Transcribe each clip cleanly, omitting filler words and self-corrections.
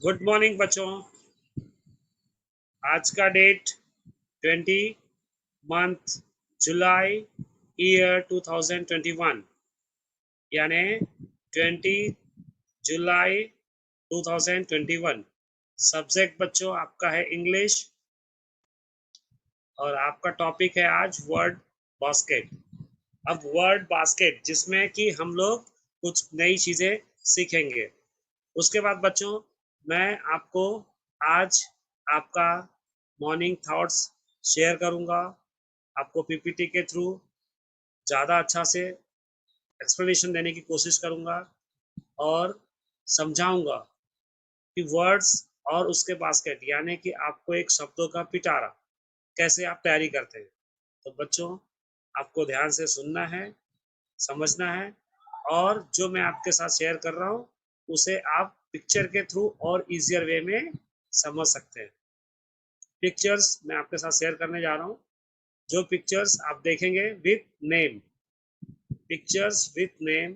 Good morning बच्चों। आज का डेट 20 मंथ जुलाई ईयर 2021 यानी 20 जुलाई 2021। सब्जेक्ट बच्चों आपका है इंग्लिश और आपका टॉपिक है आज वर्ड बास्केट। अब वर्ड बास्केट जिसमें कि हम लोग कुछ नई चीज़ें सीखेंगे। उसके बाद बच्चों मैं आपको आज आपका मॉर्निंग थॉट्स शेयर करूंगा। आपको पीपीटी के थ्रू ज़्यादा अच्छा से एक्सप्लेनेशन देने की कोशिश करूंगा और समझाऊंगा कि वर्ड्स और उसके बास्केट यानी कि आपको एक शब्दों का पिटारा कैसे आप तैयारी करते हैं। तो बच्चों आपको ध्यान से सुनना है, समझना है और जो मैं आपके साथ शेयर कर रहा हूँ उसे आप पिक्चर के थ्रू और इजियर वे में समझ सकते हैं। पिक्चर्स मैं आपके साथ शेयर करने जा रहा हूँ। जो पिक्चर्स आप देखेंगे with name, pictures with name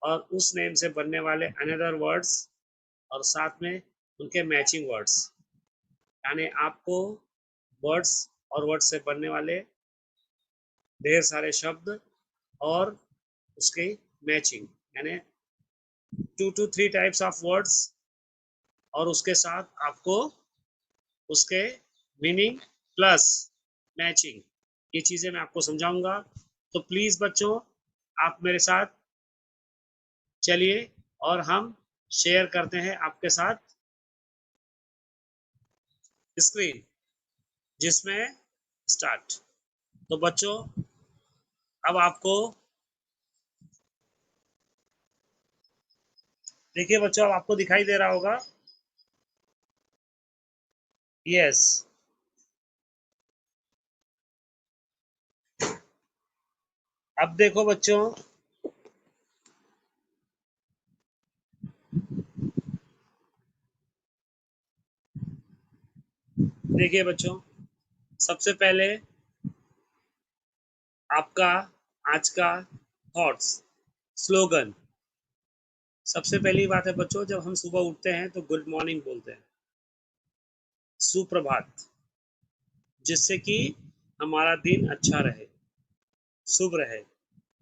और उस नेम से बनने वाले अनदर वर्ड्स और साथ में उनके मैचिंग वर्ड्स, यानी आपको वर्ड्स और वर्ड्स से बनने वाले ढेर सारे शब्द और उसकी मैचिंग यानी 2 to 3 टाइप्स ऑफ वर्ड्स और उसके साथ आपको उसके मीनिंग प्लस मैचिंग, ये चीज़ें मैं आपको समझाऊंगा। तो प्लीज़ बच्चों आप मेरे साथ चलिए और हम शेयर करते हैं आपके साथ स्क्रीन जिसमें स्टार्ट। तो बच्चों अब आपको देखिए बच्चों, अब आपको दिखाई दे रहा होगा। यस, अब देखो बच्चों, देखिए बच्चों, सबसे पहले आपका आज का थॉट्स स्लोगन। सबसे पहली बात है बच्चों, जब हम सुबह उठते हैं तो गुड मॉर्निंग बोलते हैं, सुप्रभात, जिससे कि हमारा दिन अच्छा रहे, शुभ रहे।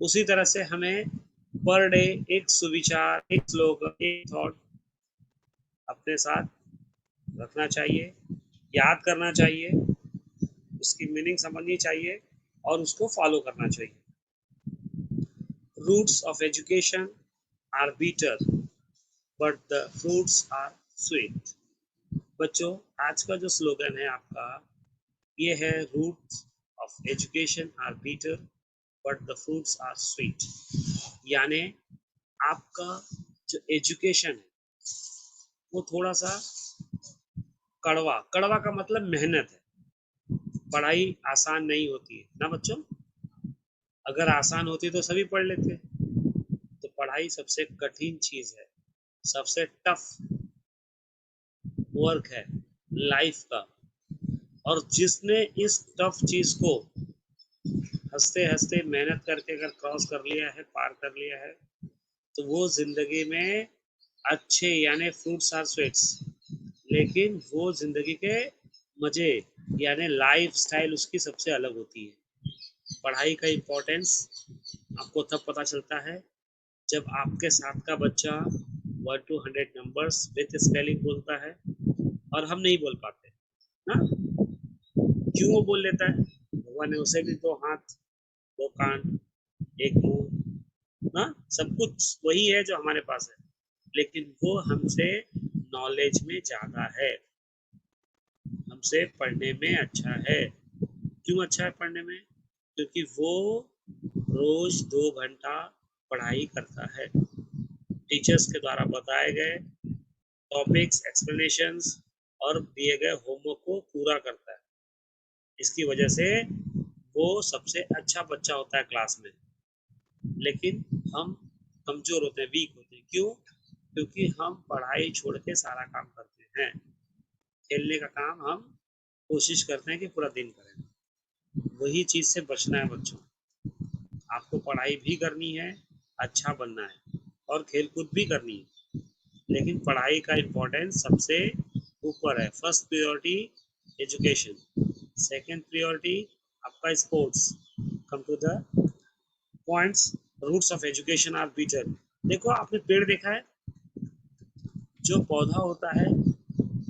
उसी तरह से हमें पर डे एक सुविचार, एक स्लोगन, एक थॉट अपने साथ रखना चाहिए, याद करना चाहिए, उसकी मीनिंग समझनी चाहिए और उसको फॉलो करना चाहिए। Roots of education are bitter but the fruits are sweet. बच्चों आज का जो स्लोगन है आपका ये है, roots of education are bitter but the fruits are sweet. यानी आपका जो एजुकेशन है वो थोड़ा सा कड़वा, कड़वा का मतलब मेहनत है। पढ़ाई आसान नहीं होती है ना बच्चों, अगर आसान होती तो सभी पढ़ लेते। तो पढ़ाई सबसे कठिन चीज है, सबसे टफ वर्क है लाइफ का। और जिसने इस टफ चीज को हंसते हंसते मेहनत करके अगर क्रॉस कर लिया है, पार कर लिया है, तो वो जिंदगी में अच्छे यानी फ्रूट्स आर स्वीट्स, लेकिन वो जिंदगी के मजे यानी लाइफ स्टाइल उसकी सबसे अलग होती है। पढ़ाई का इम्पोर्टेंस आपको तब पता चलता है जब आपके साथ का बच्चा 1 to 100 नंबर्स विथ स्पेलिंग बोलता है और हम नहीं बोल पाते ना। क्यों वो बोल लेता है? भगवान ने उसे भी दो हाथ, दो कान, एक मुंह ना, सब कुछ वही है जो हमारे पास है, लेकिन वो हमसे नॉलेज में ज्यादा है, हमसे पढ़ने में अच्छा है। क्यों अच्छा है पढ़ने में? क्योंकि वो रोज 2 घंटा पढ़ाई करता है, टीचर्स के द्वारा बताए गए टॉपिक्स, एक्सप्लेनेशंस और दिए गए होमवर्क को पूरा करता है। इसकी वजह से वो सबसे अच्छा बच्चा होता है क्लास में। लेकिन हम कमजोर होते हैं, वीक होते हैं। क्यों? क्योंकि हम पढ़ाई छोड़ के सारा काम करते हैं, खेलने का काम हम कोशिश करते हैं कि पूरा दिन करें। वही चीज से बचना है बच्चों। आपको पढ़ाई भी करनी है, अच्छा बनना है और खेल कूद भी करनी है। लेकिन पढ़ाई का इम्पोर्टेंस सबसे ऊपर है। First priority education, second priority आपका sports. Come to the points, roots of education are bitter. देखो आपने पेड़ देखा है, जो पौधा होता है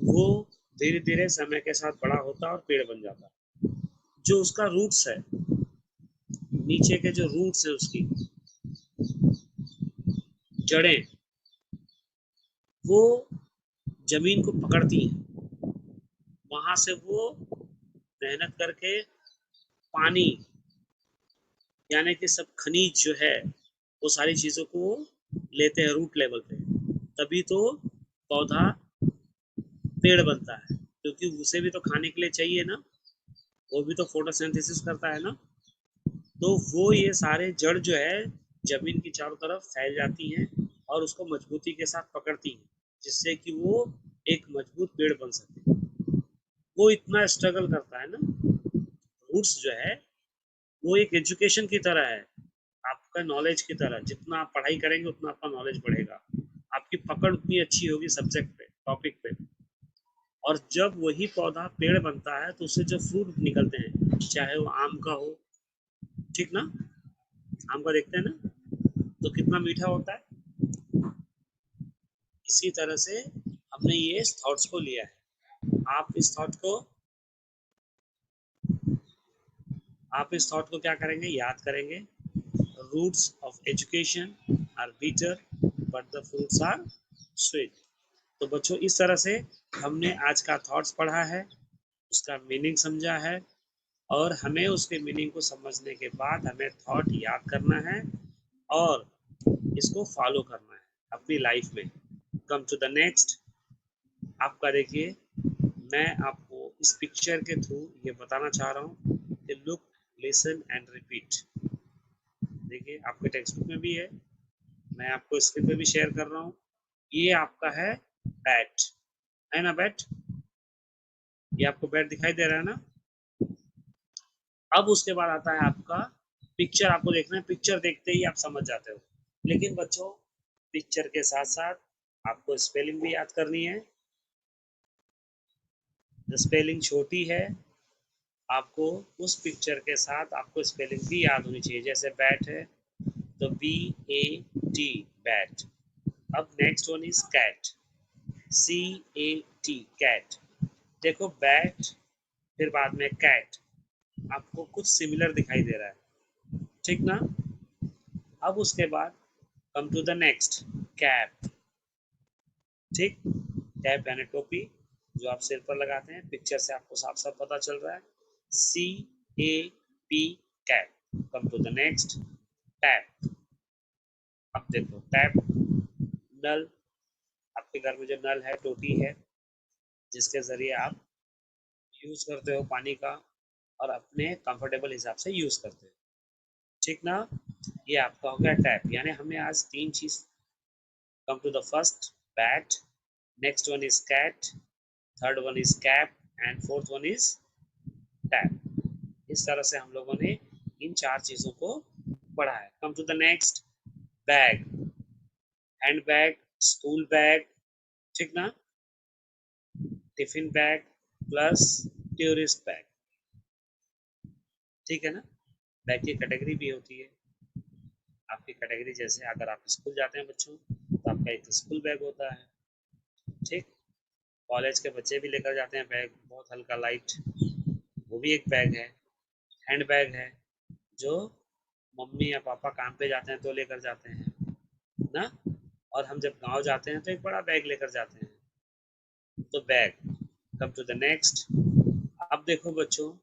वो धीरे धीरे समय के साथ बड़ा होता है और पेड़ बन जाता है। जो उसका रूट्स है, नीचे के जो रूट्स है, उसकी जड़ें, वो जमीन को पकड़ती हैं। वहां से वो मेहनत करके पानी, यानी कि सब खनिज जो है, वो सारी चीजों को लेते हैं रूट लेवल पे। तभी तो पौधा पेड़ बनता है, क्योंकि उसे भी तो खाने के लिए चाहिए ना, वो भी तो फोटोसिंथेसिस करता है ना। तो वो ये सारे जड़ जो है जमीन की चारों तरफ फैल जाती हैं और उसको मजबूती के साथ पकड़ती हैं, जिससे कि वो एक मजबूत पेड़ बन सके। वो इतना स्ट्रगल करता है ना। रूट्स जो है वो एक एजुकेशन की तरह है, आपका नॉलेज की तरह। जितना आप पढ़ाई करेंगे उतना आपका नॉलेज बढ़ेगा, आपकी पकड़ उतनी अच्छी होगी सब्जेक्ट पे, टॉपिक पे। और जब वही पौधा पेड़ बनता है तो उससे जो फ्रूट निकलते हैं, चाहे वो आम का हो, ठीक ना, आम का देखते हैं ना, तो कितना मीठा होता है। इसी तरह से हमने ये थॉट्स को लिया है। आप इस थॉट को क्या करेंगे, याद करेंगे। Roots of education are bitter but the fruits are sweet. तो बच्चों इस तरह से हमने आज का थॉट्स पढ़ा है, उसका मीनिंग समझा है, और हमें उसके मीनिंग को समझने के बाद हमें थॉट याद करना है और इसको फॉलो करना है अपनी लाइफ में। कम टू द नेक्स्ट, आपका देखिए, मैं आपको इस पिक्चर के थ्रू ये बताना चाह रहा हूँ कि लुक, लिसन एंड रिपीट। देखिए आपके टेक्स्ट बुक में भी है, मैं आपको स्क्रीन पे भी शेयर कर रहा हूँ। ये आपका है बैट, है ना बैट, ये आपको बैट दिखाई दे रहा है ना। अब उसके बाद आता है आपका पिक्चर, आपको देखना है, पिक्चर देखते ही आप समझ जाते हो। लेकिन बच्चों पिक्चर के साथ साथ आपको स्पेलिंग भी याद करनी है। स्पेलिंग छोटी है, आपको उस पिक्चर के साथ आपको स्पेलिंग भी याद होनी चाहिए। जैसे बैट है तो BAT, बैट। अब next one is cat, CAT, cat. देखो बैट, फिर बाद में कैट, आपको कुछ सिमिलर दिखाई दे रहा है, ठीक ना। अब उसके बाद come to the next, cap, ठीक। कैप यानी टोपी, जो आप सिर पर लगाते हैं। पिक्चर से आपको साफ साफ पता चल रहा है, CAP, cap. Come to the next, tap. अब देखो टैप, नल, आपके घर में जो नल है, टोटी है, जिसके जरिए आप यूज करते हो पानी का, और अपने कंफर्टेबल हिसाब से यूज करते हो, ठीक ना। ये आपका हो गया टैप। यानी हमने आज तीन चीज, come to the first, bat, next one is cat, third one is cap, and fourth one is tap. इस तरह से हम लोगों ने इन चार चीजों को पढ़ा है। Come to the next, bag, hand bag, school bag, ठीक ना, tiffin bag plus tourist bag, ठीक है ना। बैग की कैटेगरी भी होती है आपकी कैटेगरी। जैसे अगर आप स्कूल जाते हैं बच्चों, तो आपका एक स्कूल बैग होता है, ठीक। कॉलेज के बच्चे भी लेकर जाते हैं बैग, बहुत हल्का लाइट, वो भी एक बैग है। हैंड बैग है, जो मम्मी या पापा काम पे जाते हैं तो लेकर जाते हैं ना। और हम जब गांव जाते हैं तो एक बड़ा बैग लेकर जाते हैं, तो bag. Come to the next, अब देखो बच्चों,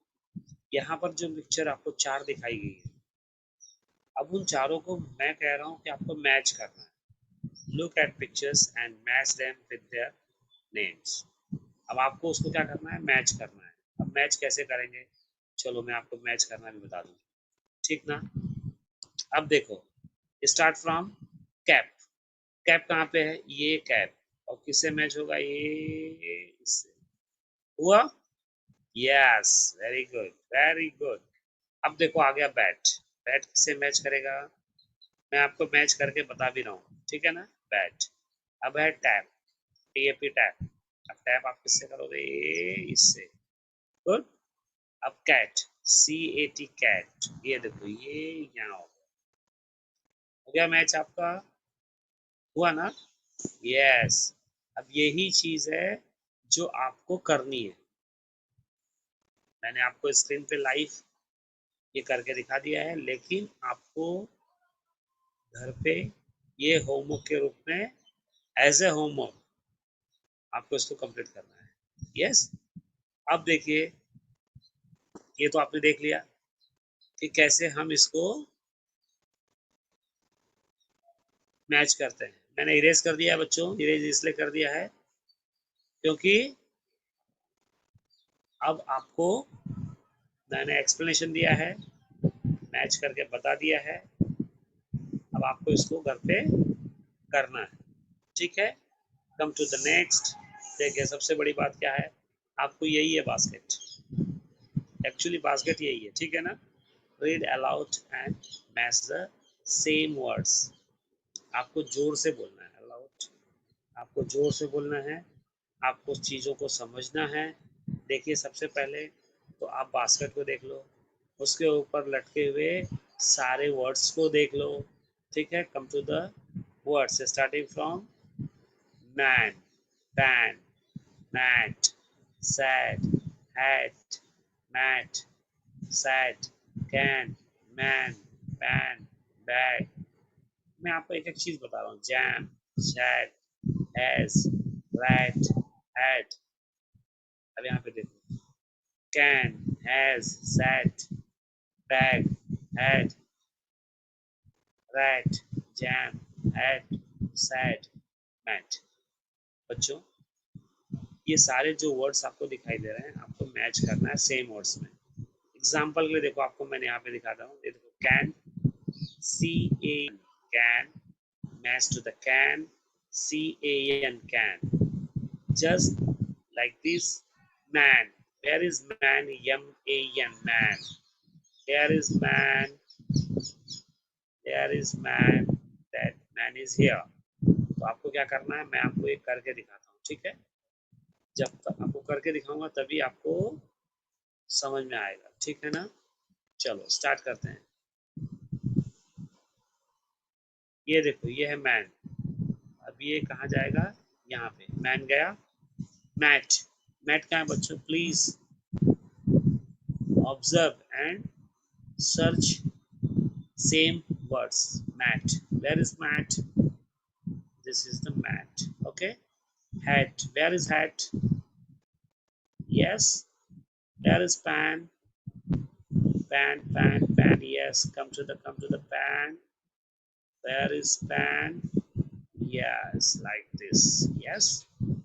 यहाँ पर जो पिक्चर आपको चार दिखाई गई है, अब उन चारों को मैं कह रहा हूँ कि आपको मैच करना है। Look at pictures and match them with their names. अब आपको उसको क्या करना है, मैच करना है। अब मैच कैसे करेंगे, चलो मैं आपको मैच करना भी बता दूँ, ठीक ना। अब देखो, स्टार्ट फ्रॉम कैप। कैप कहाँ पे है, ये कैप, और किससे मैच होगा, ये इससे हुआ। Yes, very good, very good. अब देखो आ गया बैट। बैट किससे मैच करेगा, मैं आपको मैच करके बता भी रहा हूँ, ठीक है ना। बैट, अब है टैप, टीएपी टैप। अब टैप आप किससे करोगे? इससे। गुड। अब कैट, CAT कैट, ये देखो ये यहाँ हो गया मैच आपका, हुआ ना? यस। अब यही चीज है जो आपको करनी है। मैंने आपको स्क्रीन पे लाइव ये करके दिखा दिया है, लेकिन आपको घर पे ये होमवर्क के रूप में, एज ए होमवर्क आपको इसको कंप्लीट करना है। यस। अब देखिए, ये तो आपने देख लिया कि कैसे हम इसको मैच करते हैं। मैंने इरेज कर दिया है बच्चों, इरेज इसलिए कर दिया है क्योंकि अब आपको मैंने एक्सप्लेनेशन दिया है, मैच करके बता दिया है। अब आपको इसको घर पे करना है, ठीक है? Come to the next. देखिए सबसे बड़ी बात क्या है, आपको यही है बास्केट, एक्चुअली बास्केट यही है, ठीक है ना? Read aloud and match the same words. आपको जोर से बोलना है, अलाउड, आपको जोर से बोलना है, आपको चीज़ों को समझना है। देखिए सबसे पहले तो आप बास्केट को देख लो, उसके ऊपर लटके हुए सारे वर्ड्स को देख लो, ठीक है? Come to the words starting from man, pan, mat, sad, hat, mat, sad, can, man, pan, bag. मैं आपको एक एक चीज बता रहा हूँ, jam, sad, has, rat, had. अब यहाँ पे देखो, can, has, sad, bag, had, rat, jam, had, sad, mat. बच्चों ये सारे जो वर्ड्स आपको दिखाई दे रहे हैं, आपको मैच करना है सेम वर्ड्स में। एग्जाम्पल के लिए देखो, आपको मैंने यहाँ पे दिखाता हूँ, ये देखो can, CAN, can, match to the can, CAN, can. Just like this, man. Where is man? MAN, man. There is man. There is man. That man is here. तो आपको क्या करना है, मैं आपको एक करके दिखाता हूँ, ठीक है? जब तक आपको करके दिखाऊंगा तभी आपको समझ में आएगा, ठीक है ना? चलो स्टार्ट करते हैं। ये देखो ये है मैन, अब ये कहाँ जाएगा? यहाँ पे मैन गया। मैट, मैट कहाँ है बच्चों? Please observe and search same words. Mat, where is mat? This is the mat, okay? Hat, where is hat? Yes. Where is pan? Pan, pan, pan, yes. Come to the pan. Where is pan? Yes, like this. Yes.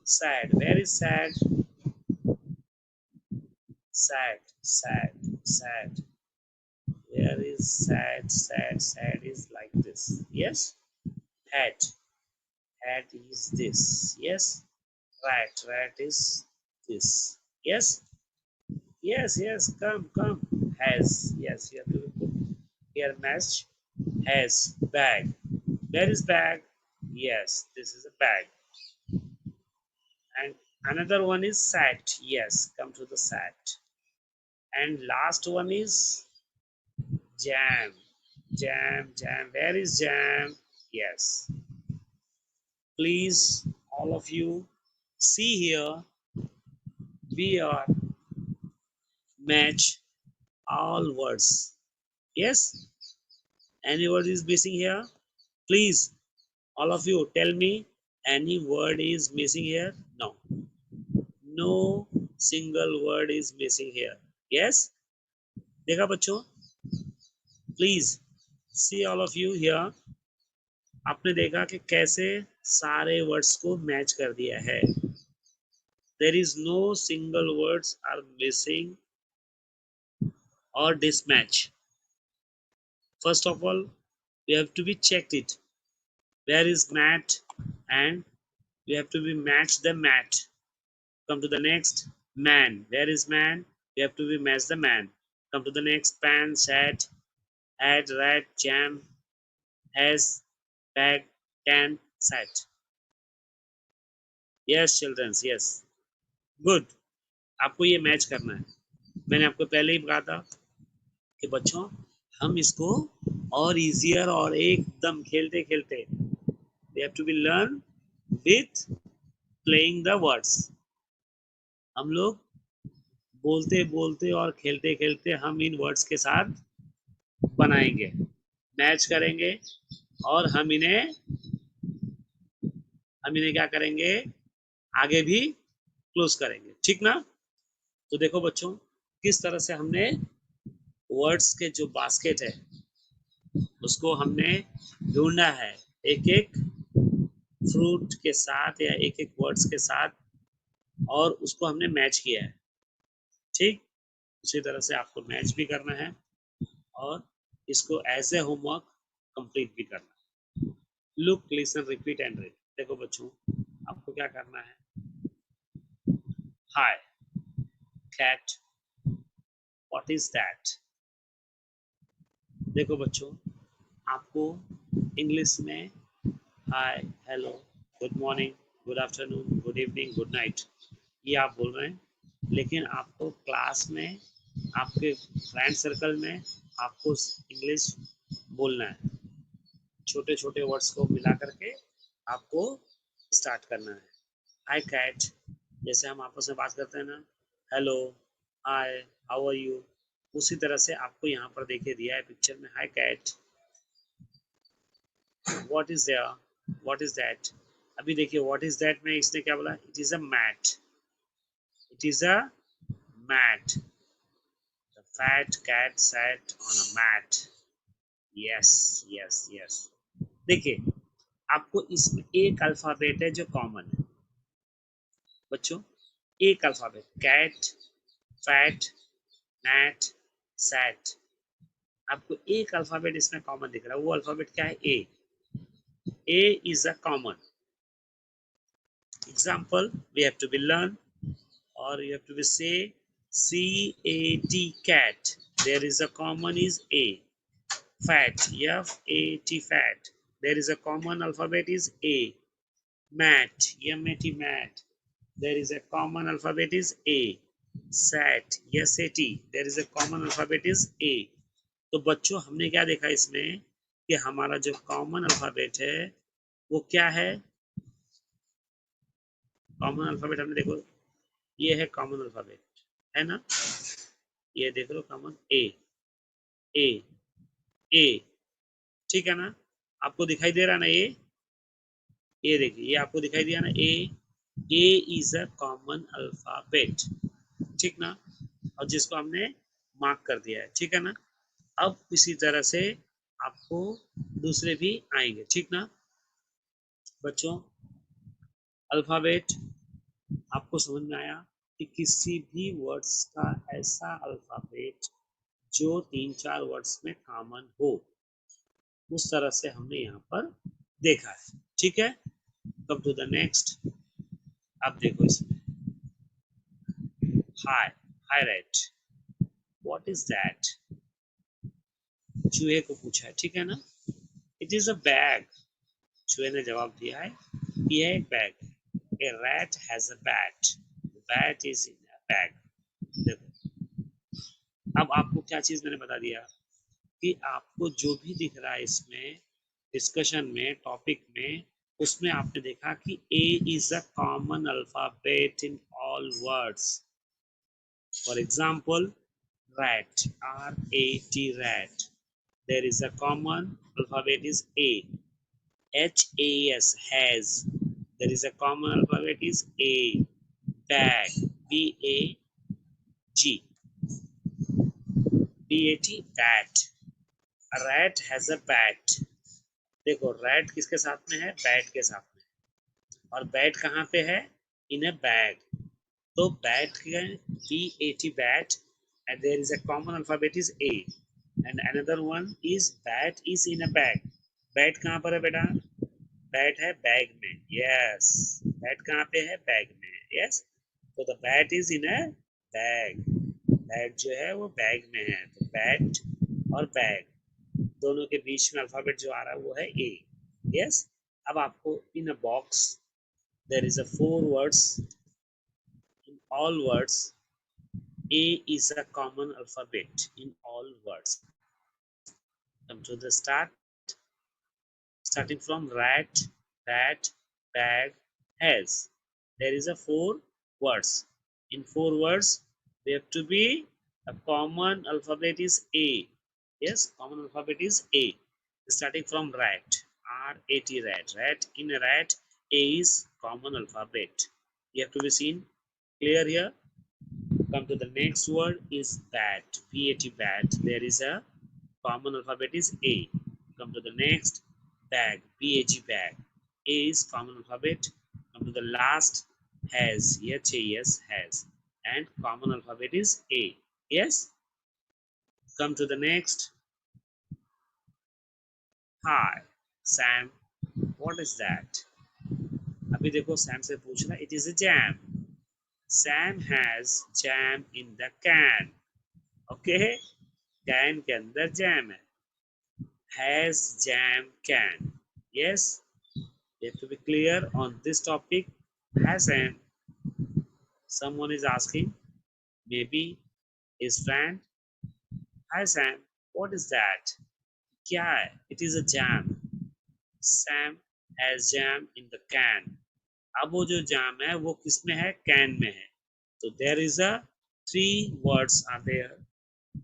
Sad, where is sad? Sad, sad, sad. Where is sad? Sad, sad is like this. Yes. Hat, hat is this. Yes. Rat, rat is this. Yes. Yes, yes. Come. Has. Yes, you have to put here match. Has. Bag. Where is bag? Yes, this is a bag. And another one is sat. Yes, come to the sat. And last one is jam. Jam. Where is jam? Yes. Please, all of you, see here. We are match all words. Yes. Any word is missing here? Please, all of you, tell me any word is missing here? No. No single word is missing here. Yes. देखा बच्चों? Please see all of you here. आपने देखा कि कैसे सारे words को match कर दिया है। There is no single words are missing or mismatch. First of all, we have to be checked it. Where is mat? And we have to be match the mat. Come to the next, man. Where is man? We have to be match the man. Come to the next, pan, sat, had, rat, jam, has, bag, can, sat. Yes childrens, yes, good. आपको ये match करना है। मैंने आपको पहले ही कहा था कि बच्चों हम इसको और इजियर और एकदम खेलते खेलते, we have to be learn with playing the words. हम लोग बोलते बोलते और खेलते खेलते हम इन वर्ड्स के साथ बनाएंगे, मैच करेंगे, और हम इन्हें क्या करेंगे, आगे भी क्लोज करेंगे, ठीक ना। तो देखो बच्चों, किस तरह से हमने वर्ड्स के जो बास्केट है उसको हमने ढूंढा है, एक एक फ्रूट के साथ या एक एक वर्ड्स के साथ, और उसको हमने मैच किया है, ठीक। उसी तरह से आपको मैच भी करना है और इसको एज ए होमवर्क कंप्लीट भी करना है। Look, listen, repeat and read. देखो बच्चों, आपको क्या करना है, hi cat, what is that. देखो बच्चों, आपको इंग्लिश में hi, hello, good morning, good afternoon, good evening, good night, ये आप बोल रहे हैं, लेकिन आपको क्लास में, आपके फ्रेंड सर्कल में आपको इंग्लिश बोलना है। छोटे छोटे वर्ड्स को मिला करके आपको स्टार्ट करना है। हाय कैट, जैसे हम आपस में बात करते हैं ना, hello, hi, how are you, उसी तरह से आपको यहाँ पर देखिए दिया है पिक्चर में, hi cat, what is there, what is that. अभी देखिए व्हाट इज दैट में इसने क्या बोला, it is a mat, it is a mat, the fat cat sat on a mat. Yes, yes, yes. देखिए, आपको इसमें एक अल्फाबेट है जो कॉमन है बच्चों, एक alphabet, cat, fat, mat, sat, आपको एक अल्फाबेट इसमें कॉमन दिख रहा है, वो अल्फाबेट क्या है, A is a common example, we have to be learn, or you have to be say C-A-T, cat, there is a common is A. Fat, F-A-T, fat, there is a common alphabet is A. Mat, M-A-T, mat, there is a common alphabet is A. Sat, S-A-T, there is a common alphabet is A. तो बच्चों हमने क्या देखा इसमें कि हमारा जो common alphabet है वो क्या है, कॉमन अल्फाबेट हमने देखो, ये है कॉमन अल्फाबेट, है ना, ये देख लो कॉमन ए, ए, ए, ठीक है ना, आपको दिखाई दे रहा ना ये देखिए, ये आपको दिखाई दिया ना ए इज अ कॉमन अल्फाबेट, ठीक ना, और जिसको हमने मार्क कर दिया है, ठीक है ना। अब इसी तरह से आपको दूसरे भी आएंगे, ठीक ना बच्चों। अल्फाबेट आपको समझ में आया कि किसी भी वर्ड्स का ऐसा अल्फाबेट जो तीन चार वर्ड्स में कॉमन हो, उस तरह से हमने यहाँ पर देखा है, ठीक है। कम टू द नेक्स्ट, अब देखो इसमें, hi, hi rat, what is that, चूहे को पूछा है, ठीक है ना, इट इज अ बैग, चूहे ने जवाब दिया है यह एक बैग है, a rat has a bat, bat is in a bag. देखो, अब आपको क्या चीज मैंने बता दिया कि आपको जो भी दिख रहा है इसमें डिस्कशन में, टॉपिक में, उसमें आपने देखा कि a is a common alphabet in all words. For example, rat, R-A-T, rat, there is a common alphabet is A. H-A-S, has, there is a common alphabet is A. Bag, B-A-G, B-A-T, bat, a rat has a bat। देखो rat किसके साथ में है, bat के साथ में, और bat कहाँ पे है, इन अ बैग। तो बैट के B A T bat, and there is a common alphabet is A, and another one is bat is in a bag. Bat कहाँ पर है बेटा, बैट है बैग में, यस, बैट कहाँ पे है, बैग में, यस। तो the bat is in a bag, bat जो है वो बैग में है, तो बैट और बैग दोनों के बीच में अल्फाबेट जो आ रहा है वो है ए, यस। अब आपको in a box, There is a four words. In all words, A is a common alphabet in all words. Come to the start. Starting from rat, bat, bag, has. There is a four words. In four words, we have to be a common alphabet is A. Yes, common alphabet is A. Starting from rat, R-A-T, rat. Rat, in a rat, A is common alphabet. You have to be seen clear here. Come to the next word is bat, B-A-T, bat. There is a common alphabet is A. Come to the next, bag, B-A-G, bag. A is common alphabet. Come to the last, has, H-A-S, has. And common alphabet is A. Yes? Come to the next, hi, Sam. What is that? अभी देखो Sam से पूछ रहा, it is a jam. Sam has jam in the can. Okay? Can के अंदर jam है. Has jam can. Yes? You have to be clear on this topic. Has and someone is asking, maybe his friend. Hi Sam, what is that? क्या है? It is a jam. Sam has jam in the can. अब वो जो jam है वो किस में है? Can में है. So there is a three words are there.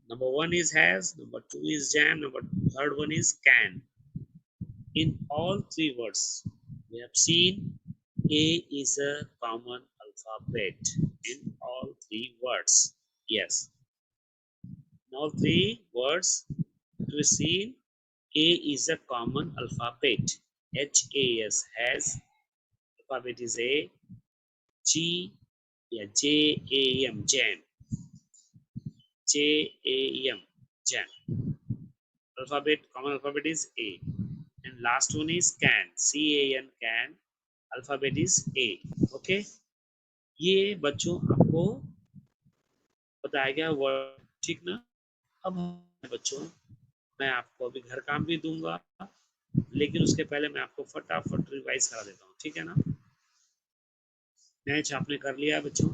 Number one is has, number two is jam, number third one is can. In all three words, we have seen A is a common alphabet in all three words. Yes, in all three words, we seen A is a common alphabet. H-A-S, has, alphabet is A. G, yeah, J-A-M, jam. J-A-M, jam. Alphabet, common alphabet is A. And last one is can, C-A-N, can. Alphabet is A. Okay? ये बच्चों आपको बताया गया word, ठीक ना? अब बच्चों मैं आपको अभी घर काम भी दूंगा, लेकिन उसके पहले मैं आपको फटाफट रिवाइज करा देता हूँ, ठीक है ना? मैच आपने कर लिया बच्चों।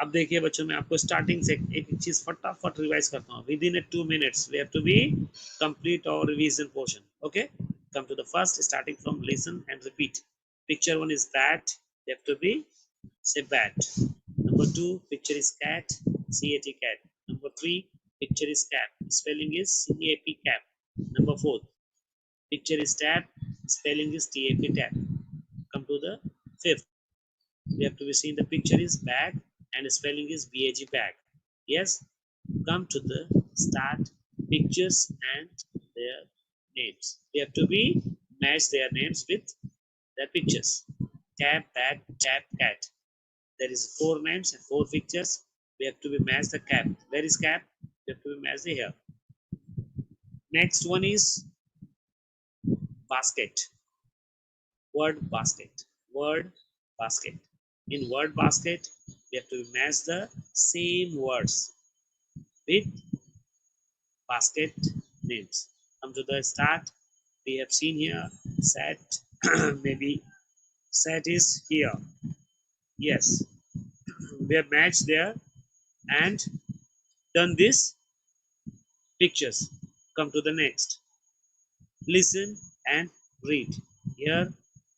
अब देखिए बच्चों, मैं आपको स्टार्टिंग से एक एक चीज फटाफट रिवाइज करता हूँ। Within a 2 minutes we have to be complete our revision portion. Okay, come to the first, starting from listen and repeat. Picture one is bat, we have to be say bat. Number two, picture is cat, cat, cat. Number three, picture is cap, spelling is cap, cap. Number four, picture is tap, spelling is tap, tap. Come to the fifth, we have to be seen the picture is bag and spelling is bag, bag. Yes. Come to the start, pictures and their names, we have to be match their names with their pictures. Cap, bag, tap, cat. There is four names and four pictures. We have to be match the cap. Where is cap? We have to be match here. Next one is basket. Word basket. Word basket. In word basket, we have to match the same words with basket names. Come to the start. We have seen here set. Maybe set is here. Yes, we have matched there and done this pictures. Come to the next. Listen and read. Here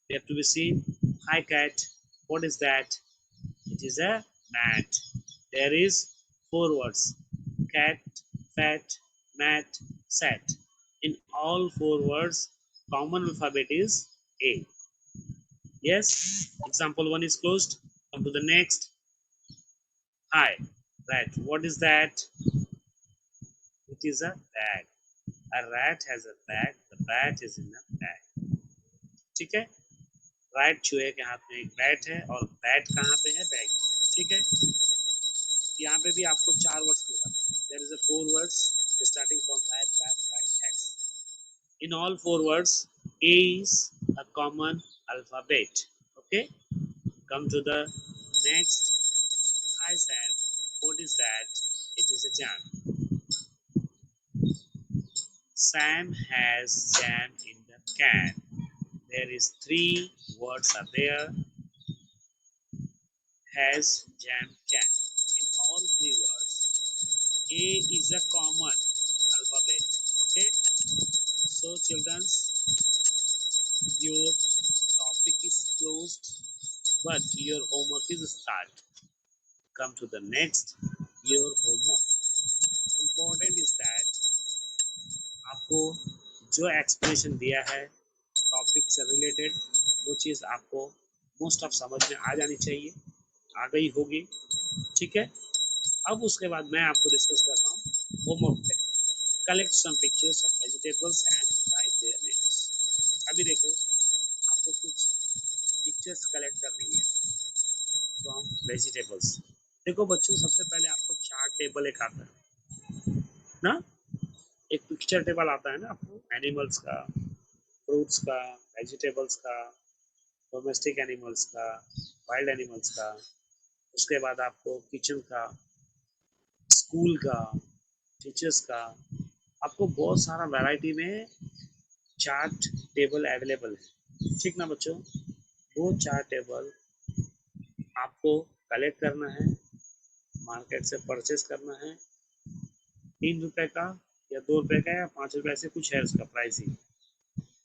we have to be seen. Hi cat. What is that? It is a mat. There is four words. Cat, fat, mat, sat. In all four words, common alphabet is A. Yes. Example one is closed. Come to the next. Hi. Rat. What is that? It is a bag. A rat has a bag. The bat is in a bag. ठीक है? Right चूहे के हाथ में एक bat है और bat कहाँ पे है? बैग. ठीक है? यहाँ पे भी आपको चार वर्ड्स मिला. There is a four words starting from rat, bat, bag, has. In all four words, A is a common alphabet. Okay? Come to the next. Hi Sam. What is that? It is a jam. Sam has jam in the can. there is three words are there, has, jam, can. In all three words, A is a common alphabet. Okay, so children, your topic is closed, but your homework is start. Come to the next, your homework. Important is that आपको जो explanation दिया है topic से related, वो चीज़ आपको most of समझ में आ जानी चाहिए, आ गई होगी। ठीक है, अब उसके बाद मैं आपको डिस्कस कर रहा हूँ होमवर्क पे। Collect some pictures of vegetables and write their names. अभी देखो, आपको कुछ पिक्चर्स कलेक्ट करनी है फ्रॉम वेजिटेबल्स। देखो बच्चों, सबसे पहले आपको चार्ट टेबल एक आता है ना, एक पिक्चर टेबल आता है ना आपको, एनिमल्स का, फ्रूट्स का, वेजिटेबल्स का, डोमेस्टिक एनिमल्स का, वाइल्ड एनिमल्स का। उसके बाद आपको किचन का, स्कूल का, टीचर्स का, आपको बहुत सारा वैरायटी में चार्ट टेबल अवेलेबल है। ठीक ना बच्चों, वो चार्ट टेबल आपको कलेक्ट करना है, मार्केट से परचेज करना है। 3 रुपए का या 2 रुपए का या 5 रुपए से कुछ है उसका प्राइसिंग,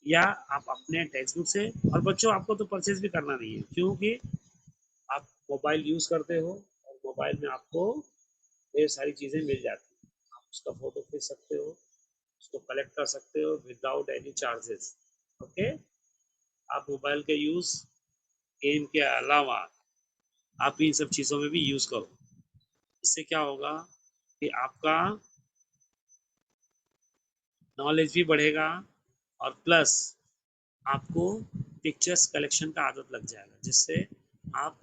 या आप अपने टेक्स्ट बुक से। और बच्चों, आपको तो परचेज भी करना नहीं है, क्योंकि आप मोबाइल यूज़ करते हो और मोबाइल में आपको ढेर सारी चीज़ें मिल जाती हैं। आप उसका फ़ोटो खींच सकते हो, उसको कलेक्ट कर सकते हो विदाउट एनी चार्जेस। ओके, आप मोबाइल के यूज़ गेम के अलावा आप इन सब चीज़ों में भी यूज़ करो। इससे क्या होगा कि आपका नॉलेज भी बढ़ेगा, और प्लस आपको पिक्चर्स कलेक्शन का आदत लग जाएगा, जिससे आप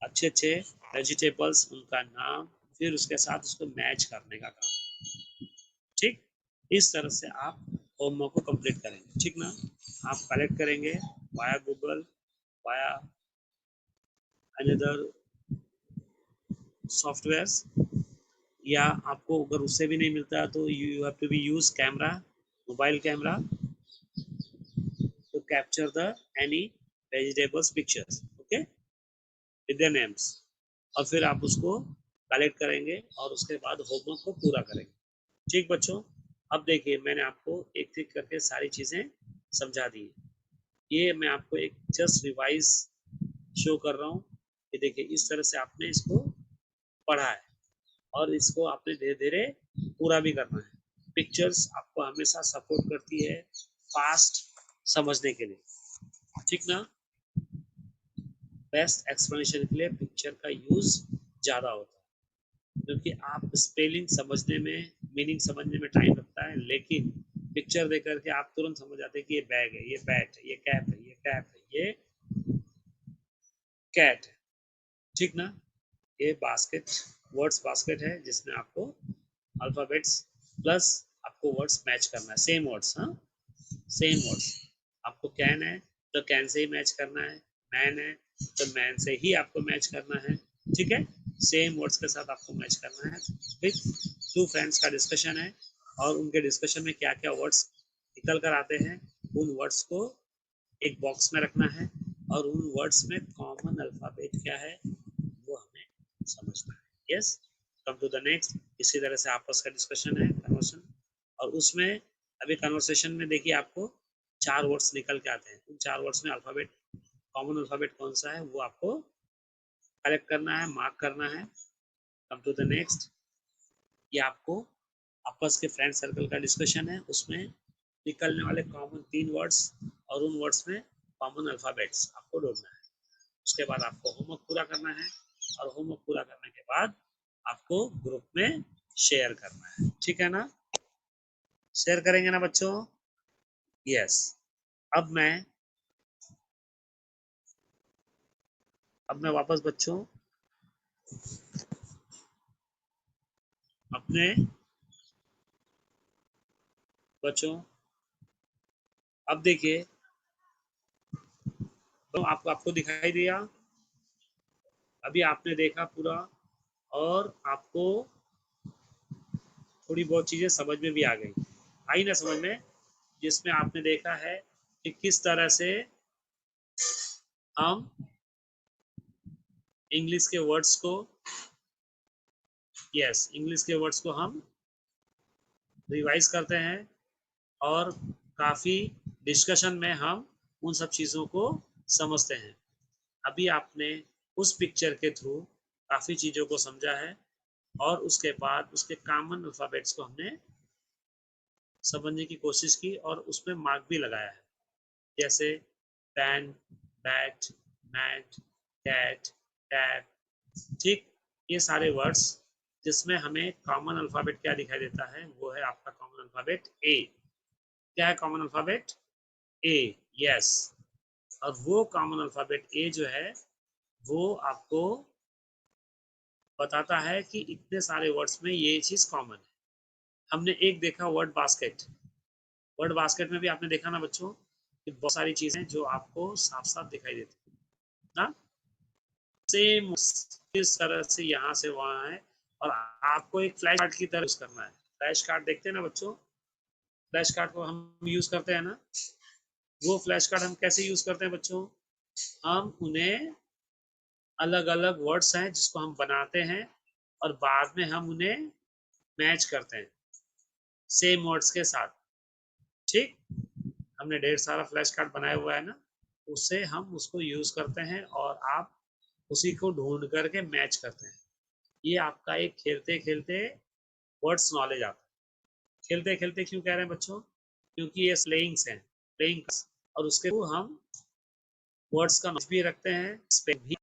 अच्छे अच्छे वेजिटेबल्स, उनका नाम, फिर उसके साथ उसको मैच करने का काम। ठीक, इस तरह से आप होमवर्क को कंप्लीट करेंगे। ठीक ना, आप कलेक्ट करेंगे via Google, via another softwares, या आपको अगर उससे भी नहीं मिलता तो you have to be use camera, mobile camera, to capture the any vegetables pictures, okay, with their names। और फिर आप उसको कलेक्ट करेंगे और उसके बाद होमवर्क को पूरा करेंगे। ठीक बच्चों, अब देखिए, मैंने आपको एक एक करके सारी चीज़ें समझा दी। ये मैं आपको एक जस्ट रिवाइज शो कर रहा हूँ कि देखिए, इस तरह से आपने इसको पढ़ा है और इसको आपने धीरे धीरे पूरा भी करना है। पिक्चर्स आपको हमेशा सपोर्ट करती है फास्ट समझने के लिए। ठीक ना, बेस्ट एक्सप्लेनेशन के लिए पिक्चर का यूज ज़्यादा होता है, क्योंकि आप स्पेलिंग समझने में, मीनिंग समझने में टाइम लगता है, लेकिन पिक्चर देख करके आप तुरंत समझ जाते हैं कि ये बैग है, ये बैट है, ये कैप है, ये कैप है, ये कैट है। ठीक ना, ये बास्केट, वर्ड्स बास्केट है, जिसमें आपको अल्फ़ाबेट्स प्लस आपको वर्ड्स मैच करना है, सेम वर्ड्स, हाँ, सेम वर्ड्स। आपको कैन है तो कैन से ही मैच करना है, मैन है तो मैन से ही आपको मैच करना है। ठीक है, सेम वर्ड्स के साथ आपको मैच करना है। विथ टू फ्रेंड्स का डिस्कशन है, और उनके डिस्कशन में क्या क्या वर्ड्स निकल कर आते हैं, उन वर्ड्स को एक बॉक्स में रखना है, और उन वर्ड्स में कॉमन अल्फ़ाबेट क्या है वो हमें समझना है। Yes, come to the next. इसी तरह से आपस का डिस्कशन है, कन्वर्सेशन, और उसमें अभी कन्वर्सेशन में देखिए आपको 4 वर्ड्स निकल के आते हैं। उन 4 वर्ड्स में अल्फ़ाबेट, कॉमन अल्फ़ाबेट कौन सा है वो आपको कलेक्ट करना है, मार्क करना है। कम टू द नेक्स्ट, ये आपको आपस के फ्रेंड सर्कल का डिस्कशन है, उसमें निकलने वाले कॉमन 3 वर्ड्स और उन वर्ड्स में कॉमन अल्फ़ाबेट्स आपको ढूंढना है। उसके बाद आपको होमवर्क पूरा करना है, और होमवर्क पूरा करने के बाद आपको ग्रुप में शेयर करना है। ठीक है ना, शेयर करेंगे ना बच्चों? यस। अब मैं वापस बच्चों अपने बच्चों, अब देखिए, तो आपको दिखाई दिया, अभी आपने देखा पूरा, और आपको थोड़ी बहुत चीज़ें समझ में भी आ गई, आई ना समझ में, जिसमें आपने देखा है कि किस तरह से हम इंग्लिश के वर्ड्स को इंग्लिश के वर्ड्स को हम रिवाइज करते हैं और काफ़ी डिस्कशन में हम उन सब चीज़ों को समझते हैं। अभी आपने उस पिक्चर के थ्रू काफ़ी चीज़ों को समझा है और उसके बाद उसके कॉमन अल्फ़ाबेट्स को हमने समझने की कोशिश की और उसमें मार्क भी लगाया है, जैसे pan, bat, mat, cat, tap. ठीक, ये सारे वर्ड्स जिसमें हमें कॉमन अल्फ़ाबेट क्या दिखाई देता है, वो है आपका कॉमन अल्फ़ाबेट ए। क्या है कॉमन अल्फ़ाबेट? ए, यस। और वो कॉमन अल्फ़ाबेट ए जो है, वो आपको बताता है कि इतने सारे वर्ड्स में ये चीज़ कॉमन है। हमने एक देखा वर्ड बास्केट। वर्ड बास्केट में भी आपने देखा ना बच्चों कि बहुत सारी चीज़ें जो आपको साफ-साफ दिखाई देती हैं, ना? सेम किस तरह से यहाँ से वहाँ है और आपको एक फ्लैश कार्ड की तरह यूज़ करना है। फ्लैश कार्ड देखते हैं ना बच्चों? फ्लैश कार्ड को हम यूज़ करते हैं ना? वो फ्लैश कार्ड हम कैसे यूज़ करते हैं बच्चों? हम उन्हें अलग-अलग वर्ड्स हैं जिसको हम बनाते हैं और बाद में हम उन्हें मैच करते हैं, सेम वर्ड्स के साथ। ठीक? हमने ढेर सारा फ्लैश कार्ड बनाया हुआ है ना, उससे हम उसको यूज़ करते हैं और आप उसी को ढूँढ कर के मैच करते हैं। ये आपका एक खेलते-खेलते वर्ड्स नॉलेज आता है। खेलते-खेलते क्यों कह रहे हैं बच्चों? क्योंकि ये स्लेइंग्स हैं, प्लेइंग और उसके थ्रू हम वर्ड्स का नॉलेज भी रखते हैं, स्पेलिंग भी